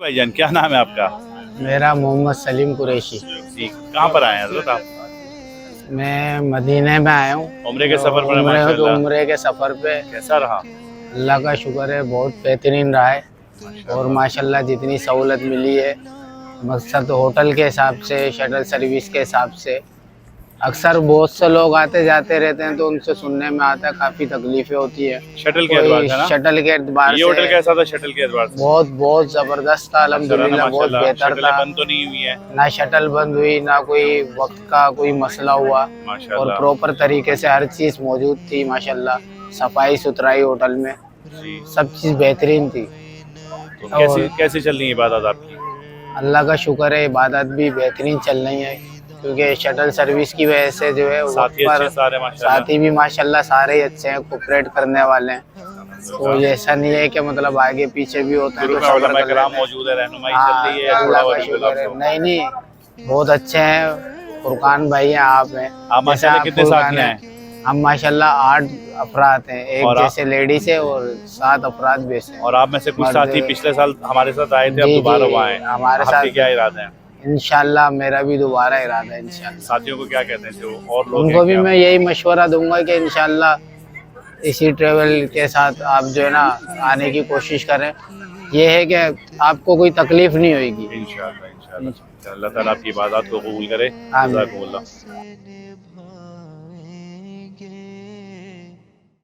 भाई जान, क्या नाम है आपका? मेरा मोहम्मद सलीम कुरैशी। जी, कहाँ पर आए हैं हजरत आप? मैं मदीने में आया हूँ उम्रे के सफर पर हैं माशाल्लाह। उम्रे के सफ़र पे। कैसा रहा? अल्लाह का शुक्र है, बहुत बेहतरीन रहा है। और माशाल्लाह। माशाल्लाह जितनी सहूलत मिली है, मकसद होटल के हिसाब से, शटल सर्विस के हिसाब से। अक्सर बहुत से लोग आते जाते रहते हैं तो उनसे सुनने में आता है काफ़ी तकलीफ़ें होती है। शटल के एतबार कोई से ना? शटल के एतबार ये से होटल कैसा था शटल के एतबार से? बहुत बहुत ज़बरदस्त था, माशाल्लाह ना अल्हम्दुलिल्लाह बहुत माशाल्लाह, बेहतर शटलें था। बंद तो नहीं हुई हैं? ना शटल बंद हुई, ना कोई वक्त का कोई मसला हुआ, और माशाल्लाह। प्रॉपर तरीके से हर चीज़ मौजूद थी माशाल्लाह। सफाई सुथराई होटल में, जी, सब चीज़ बेहतरीन थी। तो कैसी और कैसी चल रही है इबादत आपकी? अल्लाह का शुक्र है, इबादत भी बेहतरीन चल रही है, क्योंकि शटल सर्विस की वजह से जो है वक्त साथी अच्छे पर हैं सारे माशाल्लाह। साथी भी माशाल्लाह सारे ही अच्छे हैं, कोऑपरेट करने वाले हैं। तो ये ऐसा नहीं है कि मतलब आगे पीछे भी होते हैं ग्रुप तो में सफर उलमा कर कराम लेते हैं। मौजूद है, रहनुमाई चल हाँ, रही है या छोड़ा अल्लाह हुआ का बिल्कुल शुक्र है। आपको? नहीं नहीं, बहुत अच्छे हैं। फुरकान भाई हैं, आप हैं। आप माशाल्लाह आप कितने फुरकान साथी हैं। हैं? हम माशाल्लाह 8 अफराद हैं, एक और जैसे लेडीज है और 7 अफराद बेस हैं। और आप में से कुछ मर्द। साथी पिछले साल हमारे साथ आए थे, अब जी दोबारा जी, वहाँ आए। हमारे आपके साथ क्या इरादे हैं? इंशाल्लाह मेरा भी दोबारा इरादा है इंशाल्लाह। साथियों को क्या कहते हैं जो और लोग हैं उनको भी क्या? मैं यही मशवरा दूंगा कि इंशाल्लाह इसी ट्रेवल के साथ आप जो है ना आने की कोशिश करें। ये है कि आपको कोई तकलीफ नहीं होगी। इंशाअल्लाह इंशाअल्लाह अल्लाह ताला आपकी इबादत को कबूल करे। आमीन। जज़ाकुमुल्लाह।